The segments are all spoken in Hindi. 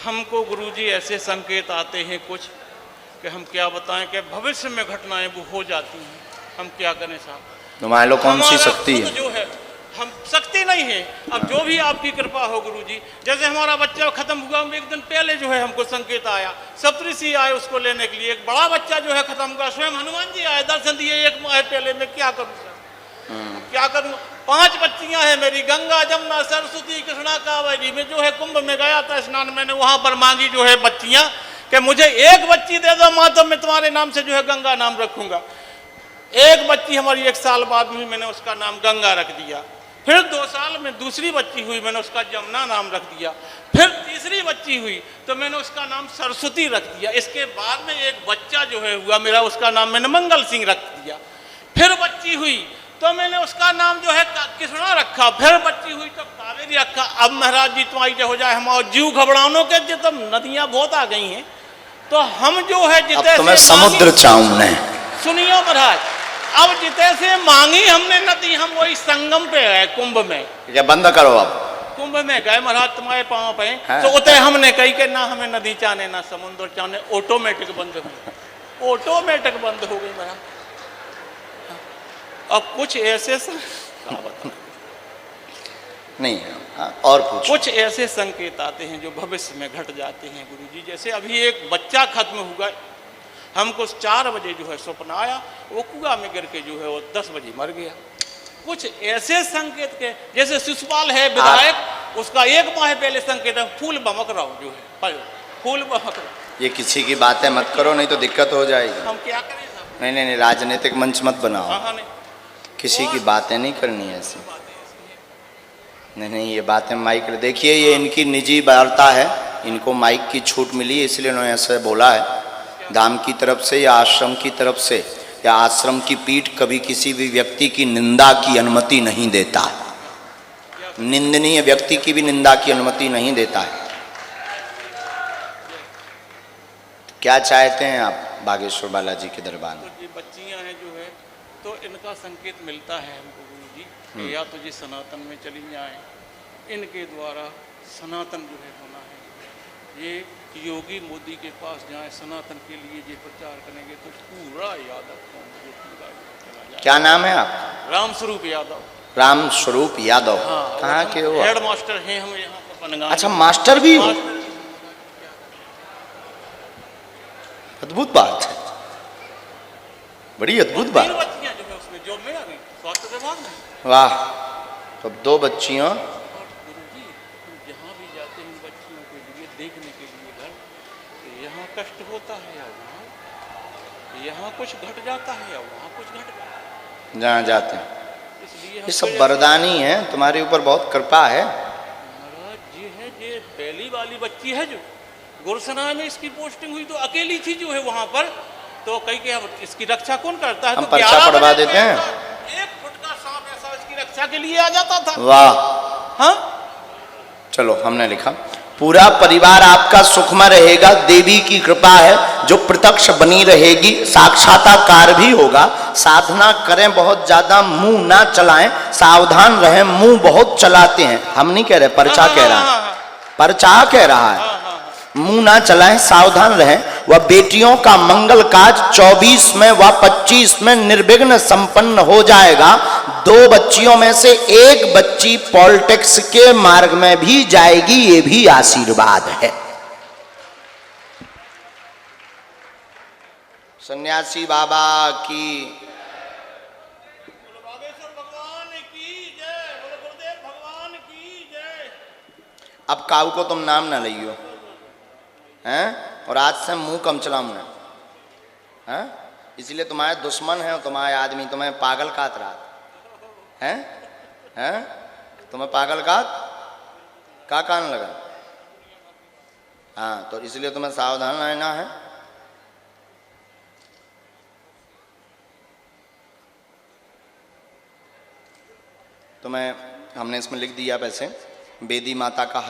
हमको गुरुजी ऐसे संकेत आते हैं कुछ कि हम क्या बताएं कि भविष्य में घटनाएं वो हो जाती हैं, हम क्या करें साहब। तो मान लो कौन सी शक्ति है जो है हम शक्ति नहीं है, अब जो भी आपकी कृपा हो गुरुजी। जैसे हमारा बच्चा खत्म हुआ, एक दिन पहले जो है हमको संकेत आया, सप्तऋषि आए उसको लेने के लिए, एक बड़ा बच्चा जो है खत्म हुआ, स्वयं हनुमान जी आए दर्शन दिए 1 माह पहले। मैं क्या करूँ सर, क्या करूँ। 5 बच्चियां हैं मेरी, गंगा जमुना सरस्वती कृष्णा कावेरी। में जो है कुंभ में गया था स्नान, मैंने वहां पर मांगी जो है बच्चियां कि मुझे 1 बच्ची दे दो माँ, तो मैं तुम्हारे नाम से जो है गंगा नाम रखूंगा। 1 बच्ची हमारी 1 साल बाद हुई, मैंने उसका नाम गंगा रख दिया। फिर 2 साल में दूसरी बच्ची हुई, मैंने उसका जमुना नाम रख दिया। फिर तीसरी बच्ची हुई तो मैंने उसका नाम सरस्वती रख दिया। इसके बाद में एक बच्चा जो है हुआ मेरा, उसका नाम मैंने मंगल सिंह रख दिया। फिर बच्ची हुई तो मैंने उसका नाम जो है कृष्णा रखा। फिर बच्ची हुई तो कावेरी रखा। अब महाराज जी तुम्हारी जो हो जाए, हमारे जीव घबरानों के जो तो नदियां बहुत आ गई हैं, तो हम जो है जितने तुम्हें समुद्र चाहूं मैं। सुनियो महाराज, अब जितने से मांगी हमने नदी, हम वही संगम पे गए कुंभ में। क्या बंद करो अब, कुंभ में गए महाराज, तुम्हारे पांव पे तो उतरे हमने कही कि ना हमें नदी चाहने ना समुद्र चाहने, ऑटोमेटिक बंद हो गई, ऑटोमेटिक बंद हो गई महाराज। अब कुछ ऐसे नहीं और कुछ ऐसे संकेत आते हैं जो भविष्य में घट जाते हैं गुरुजी। जैसे अभी एक बच्चा खत्म हुआ, हमको 4 बजे जो है सपना आया, वो कुआं में गिर के जो है वो 10 बजे मर गया। कुछ ऐसे संकेत के, जैसे शिशुपाल है विधायक, उसका 1 माह पहले संकेत है फूल बमक रहा जो है, फूल बमक रहा। ये किसी की बातें मत करो, नहीं तो दिक्कत हो जाएगी। हम क्या करें साहब। नहीं, राजनीतिक मंच मत बनाओ। हाँ, नहीं। किसी की बातें नहीं करनी है ऐसी। नहीं, ये बातें माइक, देखिए ये इनकी निजी वार्ता है, इनको माइक की छूट मिली है, इसलिए उन्होंने ऐसे बोला है। धाम की तरफ से या आश्रम की तरफ से या आश्रम की पीठ कभी किसी भी व्यक्ति की निंदा की अनुमति नहीं देता है। निंदनीय व्यक्ति की भी निंदा की अनुमति नहीं देता है। क्या चाहते हैं आप बागेश्वर बालाजी के दरबार में? तो ये बच्चियां हैं जो है, तो इनका संकेत मिलता है हमको गुरुजी, या तो ये सनातन में चली जाए, इनके द्वारा सनातन जो है होना है। ये योगी मोदी के पास जाए, सनातन के लिए ये प्रचार करेंगे तो पूरा यादव चला जाए। क्या नाम है आपका? राम स्वरूप यादव। राम स्वरूप यादव। हाँ, कहाँ के हो? हेड मास्टर हैं हम यहाँ पर बनगांव। अच्छा, मास्टर भी हो? अद्भुत बात है, बड़ी अद्भुत बात। 3 बच्चियां जो है उसमें जॉब में आ गई, स्वास्थ्य विभाग में। वाह, तो 2 बच्चियों। गुरुजी जहाँ भी जाते हैं बच्चियों के लिए देखने के लिए घर, यहाँ कष्ट होता है या वहाँ, यहाँ कुछ घट जाता है या वहाँ कुछ घट जाता है, जहाँ जाते हैं। इसलिए ये सब वरदानी है, तुम्हारे ऊपर बहुत कृपा है। महाराज जी है, ये पहली वाली बच्ची है जो गुरसना में इसकी पोस्टिंग हुई तो अकेली थी जो है वहाँ पर, तो कहीं के इसकी रक्षा कौन करता है? हम तो पर्चा पढ़वा देते हैं। 1 फुट का सांप ऐसा इसकी रक्षा के लिए आ जाता था। वाह। हाँ, चलो हमने लिखा, पूरा परिवार आपका सुखमय रहेगा, देवी की कृपा है जो प्रत्यक्ष बनी रहेगी, साक्षात्कार भी होगा। साधना करें बहुत ज्यादा, मुंह ना चलाएं, सावधान रहें, मुंह बहुत चलाते हैं। हम नहीं कह रहे, पर्चा कह रहा है, पर्चा कह रहा है। मुंह ना चलाएं, सावधान रहें। वह बेटियों का मंगल काज 24 में व 25 में निर्विघ्न संपन्न हो जाएगा। 2 बच्चियों में से 1 बच्ची पॉलिटिक्स के मार्ग में भी जाएगी, ये भी आशीर्वाद है। सन्यासी बाबा की, भगवान की जय, गुरुदेव भगवान की जय। अब काऊ को तुम नाम ना लियो हैं, और आज से मुंह कम चलाऊंगा हैं, इसलिए तुम्हारे दुश्मन है, तुम्हारे आदमी तुम्हें पागल कात रहा है, हैं, तुम्हें पागल का कान लगा। हाँ, तो इसलिए तुम्हें सावधान रहना है। तुम्हें हमने इसमें लिख दिया वैसे, देवी माता का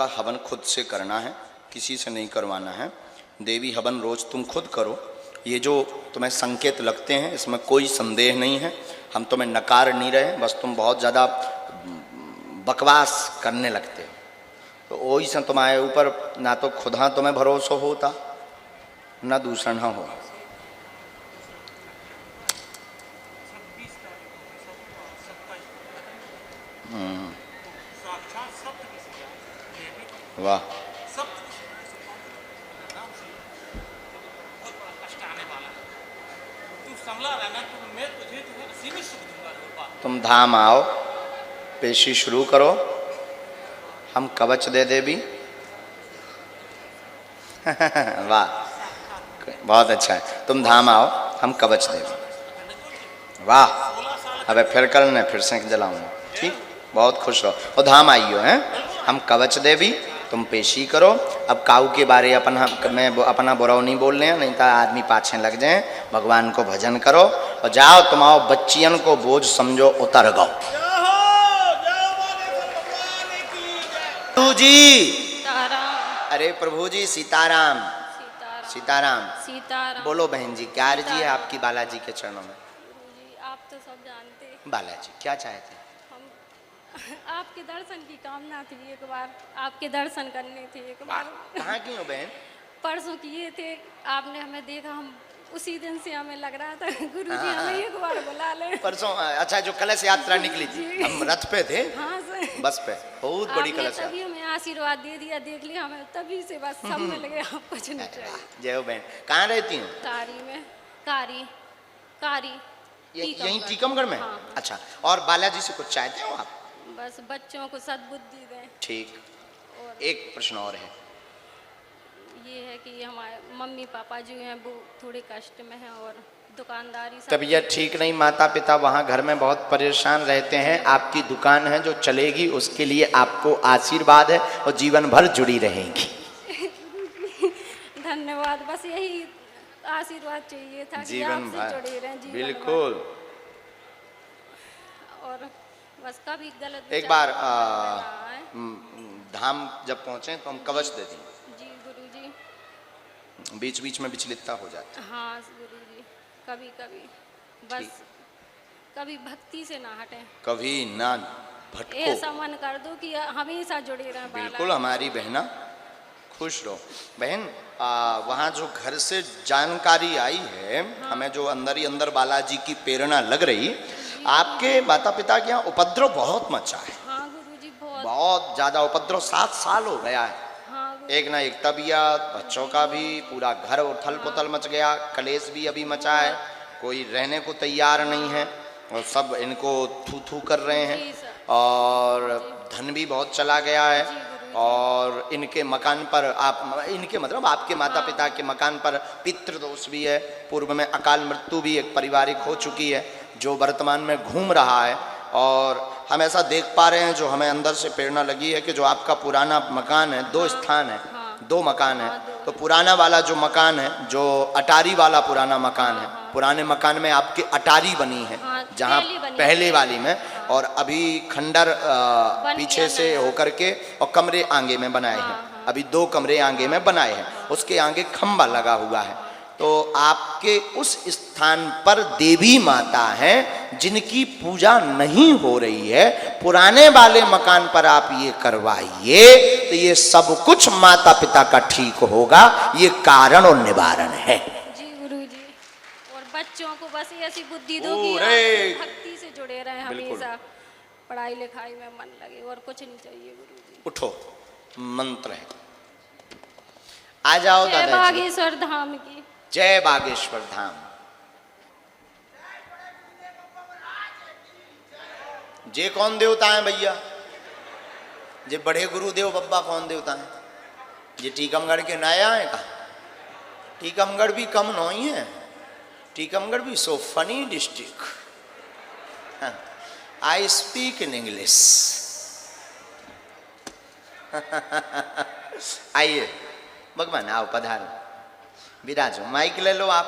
हवन खुद से करना है, किसी से नहीं करवाना है। देवी हवन रोज तुम खुद करो। ये जो तुम्हें संकेत लगते हैं इसमें कोई संदेह नहीं है, हम तुम्हें नकार नहीं रहे, बस तुम बहुत ज़्यादा बकवास करने लगते हो। तो वही से तुम्हारे ऊपर ना तो खुदा तुम्हें भरोसा होता ना दूसरा ना हो। वाह, तुम धाम आओ, पेशी शुरू करो, हम कवच दे देवी। वाह, बहुत अच्छा है, तुम धाम आओ, हम कवच देवी। वाह, अबे फिर करना, फिर से जलाऊंगा, ठीक, बहुत खुश रहो और धाम आइयो हैं, हम कवच देवी, तुम पेशी करो। अब काऊ के बारे मैं अपना बुराव नहीं बोल रहे हैं, नहीं तो आदमी पाछे लग जाए। भगवान को भजन करो और जाओ, तुम आओ, बच्चियन को बोझ समझो उतर गो। प्रभु जी, अरे प्रभु जी सीताराम, सीताराम, सीताराम। बोलो बहन जी, क्या अर्जी है आपकी बालाजी के चरणों में? आप तो सब जानते हैं। बालाजी क्या चाहते हैं? आपके दर्शन की कामना थी, एक बार आपके दर्शन करने थे एक बार। कहाँ की हो बहन? परसों किए थे, आपने हमें देखा, हम उसी दिन से हमें लग रहा था गुरुजी हमें एक बार बुला ले। परसों, अच्छा, जो कलश यात्रा निकली थी, हम रथ पे थे। हाँ सर, बस पे बहुत बड़ी कलश यात्रा। तभी हमें आशीर्वाद दे दिया, देख लिया हमें, तभी से बस सब मिल गया, आप कुछ नहीं चाहिए। जय हो बहन। कहाँ रहती हूँ? कारी में, कारी, कारी यहीं टीकमगढ़ में? हाँ। अच्छा, और बालाजी से कुछ चाहते हो आप? बस बच्चों को सद्बुद्धि दें। ठीक, और एक प्रश्न और है, ये है कि हमारे मम्मी पापा जो हैं वो थोड़े कष्ट में हैं और दुकानदारी तबीयत ठीक नहीं, माता पिता वहाँ घर में बहुत परेशान रहते हैं। आपकी दुकान है जो चलेगी, उसके लिए आपको आशीर्वाद है और जीवन भर जुड़ी रहेंगी। धन्यवाद, बस यही आशीर्वाद चाहिए था कि जीवन आपसे भर जुड़े रहें, जीवन बिल्कुल। भर। और बस कभी गलत एक बार धाम जब पहुँचे तो हम कवच दे दें। जी गुरुजी, बीच बीच में विचलितता हो जाती है। हाँ गुरुजी, कभी कभी बस कभी भक्ति से ना हटें, कभी ना भटको। ऐसा मन कर दो कि हमेशा जुड़े रहें। बिल्कुल, हमारी बहना खुश रहो। बहन, वहाँ जो घर से जानकारी आई है, हमें जो अंदर ही अंदर बालाजी की प्रेरणा लग रही, आपके माता पिता के यहाँ उपद्रव बहुत मचा है। हाँ गुरुजी, बहुत ज्यादा उपद्रव, 7 साल हो गया है। हाँ, एक ना एक तबीयत, बच्चों का भी, पूरा घर उथल पुथल मच गया, कलेश भी अभी मचा है, कोई रहने को तैयार नहीं है और सब इनको थू थू कर रहे हैं और धन भी बहुत चला गया है। और इनके मकान पर इनके मतलब आपके माता पिता के मकान पर पितृदोष भी है, पूर्व में अकाल मृत्यु भी एक पारिवारिक हो चुकी है जो वर्तमान में घूम रहा है। और हम ऐसा देख पा रहे हैं, जो हमें अंदर से प्रेरणा लगी है कि जो आपका पुराना मकान है, 2 स्थान है, 2 मकान है, तो पुराना वाला जो मकान है, जो अटारी वाला पुराना मकान है, पुराने मकान में आपकी अटारी बनी है, जहाँ पहले वाली में, और अभी खंडर पीछे से होकर के और कमरे आगे में बनाए हैं। अभी 2 कमरे आगे में बनाए हैं, उसके आगे खंबा लगा हुआ है। तो आपके उस स्थान पर देवी माता हैं जिनकी पूजा नहीं हो रही है, पुराने वाले मकान पर आप ये करवाइए तो ये सब कुछ माता पिता का ठीक होगा। ये कारण और निवारण है। जी गुरुजी, और बच्चों को बस ऐसी बुद्धि दो कि भक्ति से जुड़े रहें, हमेशा पढ़ाई लिखाई में मन लगे, और कुछ नहीं चाहिए गुरुजी। उठो, मंत्र है, आ जाओ दादा। जय बागेश्वर धाम की, जय बागेश्वर धाम। जे कौन देवता है भैया? जे बड़े गुरुदेव बब्बा कौन देवता है? ये टीकमगढ़ के नया है का? टीकमगढ़ भी कम नहीं है, टीकमगढ़ भी so funny district. I speak in English. आइए भगवान, आओ पधारो, विराजो, माइक ले लो आप।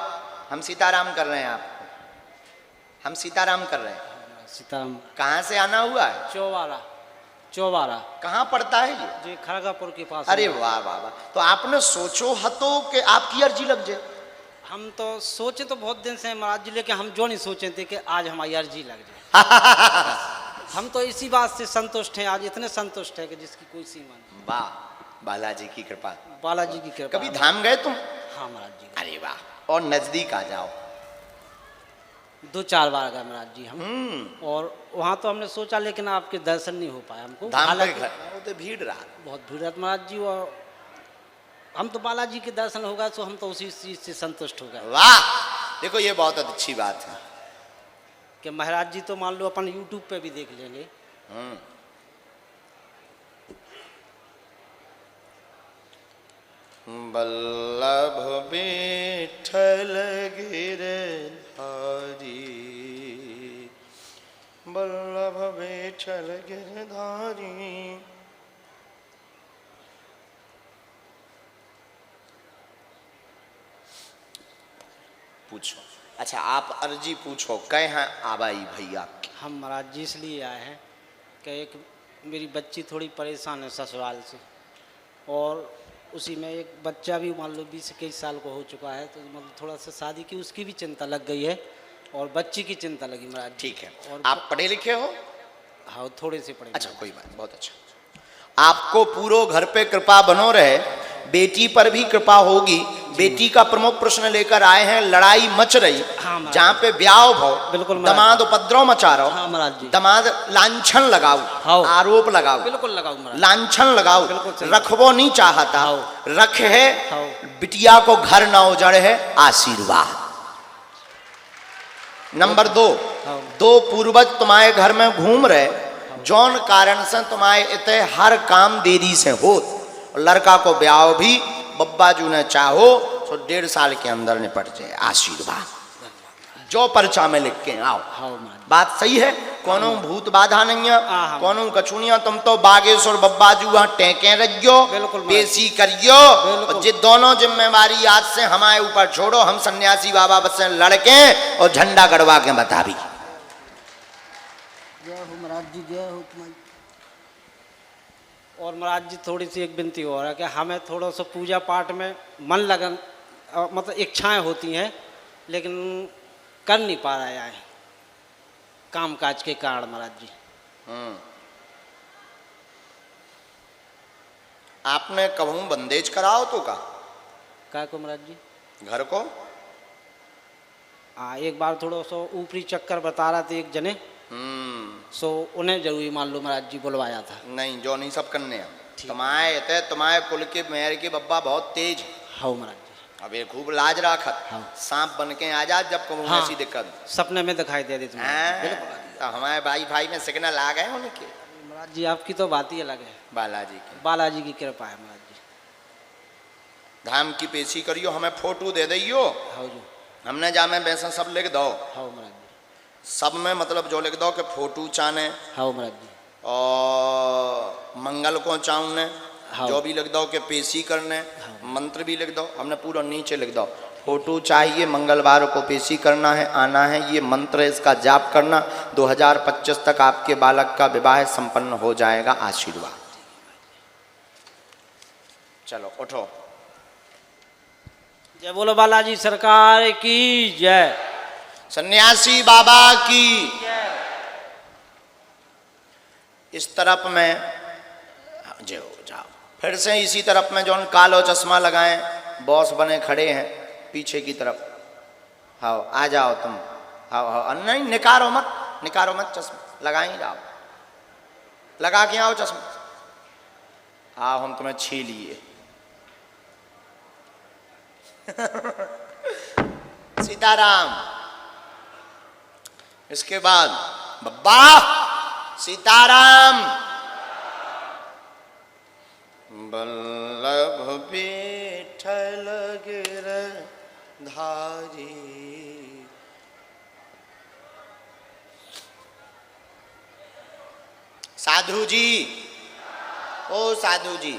हम सीताराम कर रहे हैं आपको, हम सीताराम कर रहे हैं। सीताराम। कहाँ से आना हुआ है? चौबारा। चौबारा कहाँ पड़ता है ये? जी खड़गापुर के पास। अरे वाह वाह वाह। तो आपने सोचो हतो कि आपकी अर्जी लग जाए? हम तो सोचे तो बहुत दिन से महाराज जी, लेकिन हम जो नहीं सोचे थे कि आज हमारी अर्जी लग जाए। हम तो इसी बात से संतुष्ट हैं, आज इतने संतुष्ट हैं कि जिसकी कोई सीमा नहीं। वाह, बालाजी की कृपा। बालाजी की कृपा। कभी धाम गए तुम? हाँ महाराज जी, अरे वाह, और नजदीक आ जाओ। 2-4 बार गए महाराज जी हम, और वहाँ तो हमने सोचा, लेकिन आपके दर्शन नहीं हो पाया हमको। धाम पे हालांकि वो तो भीड़ रहा। बहुत भीड़ रहती महाराज जी, और हम तो बालाजी के दर्शन होगा तो हम तो उसी चीज से संतुष्ट हो गए। वाह, देखो ये बहुत अच्छी बात है कि महाराज जी तो मान लो अपन यूट्यूब पे भी देख लेंगे। बल्लभ विठ्ठल गिरधारी, बल्लभ विठ्ठल गिरधारी। पूछो। अच्छा, आप अर्जी पूछो। कहे हैं आबाई भैया? हम महाराज जी इसलिए आए हैं कि एक मेरी बच्ची थोड़ी परेशान है ससुराल से, और उसी में एक बच्चा भी मान लो 20-21 साल को हो चुका है, तो मतलब थोड़ा सा शादी की उसकी भी चिंता लग गई है और बच्ची की चिंता लगी महाराज। ठीक है। और आप पढ़े लिखे हो? हाँ, थोड़े से पढ़े। अच्छा, कोई बात, बहुत अच्छा। आपको पूरो घर पे कृपा बनो रहे, बेटी पर भी कृपा होगी। बेटी का प्रमुख प्रश्न लेकर आए हैं। लड़ाई मच रही, हाँ, जहाँ पे ब्याह भाव, बिल्कुल दमाद उपद्रव मचा रहो। हाँ महाराज जी, दमाद लांछन लगाओ, हाँ, आरोप लगाओ, बिल्कुल लगाओ महाराज, लांछन लगाओ, बिल्कुल सही। रखबो नहीं चाहता, हाँ, रख है, हाँ, बिटिया को घर न उजड़ है, आशीर्वाद। नंबर 2, हाँ, 2 पूर्वज तुम्हारे घर में घूम रहे, जौन कारण से तुम्हारे इतने हर काम देरी से हो। लड़का को ब्याह भी बब्बाजू ने चाहो तो 1.5 साल के अंदर निपट जाए, आशीर्वाद। जो पर्चा में लिख के आओ। हाँ महाराज, बात सही है, कोनो भूत बाधा नहीं है, हाँ, कोनो कछुनिया। तुम तो बागेश्वर बब्बाजू वहाँ टेके रखियो, बिल्कुल महाराज, पेशी करियो, बिल्कुल। और ये दोनों जिम्मेवारी आज से हमारे ऊपर छोड़ो। हम सन्यासी बाबा बस से लड़के और झंडा गड़वा के बता भी। जय हो महाराज जी, जय हो तुम्हारी। और महाराज जी थोड़ी सी एक विनती हो रहा है कि हमें थोड़ा सा पूजा पाठ में मन लगन, मतलब इच्छाएं होती हैं, लेकिन कर नहीं पा रहा है काम काज के कारण महाराज जी। आपने कभू बंदेज कराओ तो का क्या को महाराज जी? घर को? हाँ, एक बार थोड़ा सा ऊपरी चक्कर बता रहा था एक जने, सो उन्हें जरूरी मान लो महाराज जी बुलवाया था। नहीं, जो नहीं सब करने हैं। तुम्हारे कुल के मेहर के बब्बा बहुत तेज है। हाँ महाराज जी, अब ये खूब लाज राखत। हाँ, सांप बन के आ जा जब कहूँ ऐसी दिक्कत। सपने में दिखाई दे देती तो हमारे भाई में सिग्नल आ गए उनके। महाराज जी, आपकी तो बात ही अलग है। बालाजी की, बालाजी की कृपा है महाराज जी। धाम की पेशी करियो, हमें फोटो दे दियो। हाँ जी, हमने जामे वैसा सब लिख दो। हाँ महाराज जी, सब में मतलब जो लिख दो कि फोटो चाने, हाँ महाराज जी, और मंगल को चाहने, हाँ, जो भी लिख दो कि पेशी करने, मंत्र भी लिख दो। हमने पूरा नीचे लिख दो, फोटो चाहिए, मंगलवार को पेशी करना है, आना है, ये मंत्र है, इसका जाप करना। 2025 तक आपके बालक का विवाह संपन्न हो जाएगा, आशीर्वाद। चलो उठो। जय बोलो बालाजी सरकार की जय। सन्यासी बाबा की। इस तरफ में जाओ जाओ, फिर से इसी तरफ में जो कालो चश्मा लगाएं बॉस बने खड़े हैं पीछे की तरफ। हाँ, आ जाओ तुम। हाँ हाँ, नहीं निकारो मत चश्मा, लगा ही जाओ, लगा के आओ चश्मा। आओ, हम तुम्हें छीन लिए। सीताराम। इसके बाद बब्बा सीताराम। बल्लभ विठ्ठल गिरधारी। साधु जी, ओ साधु जी,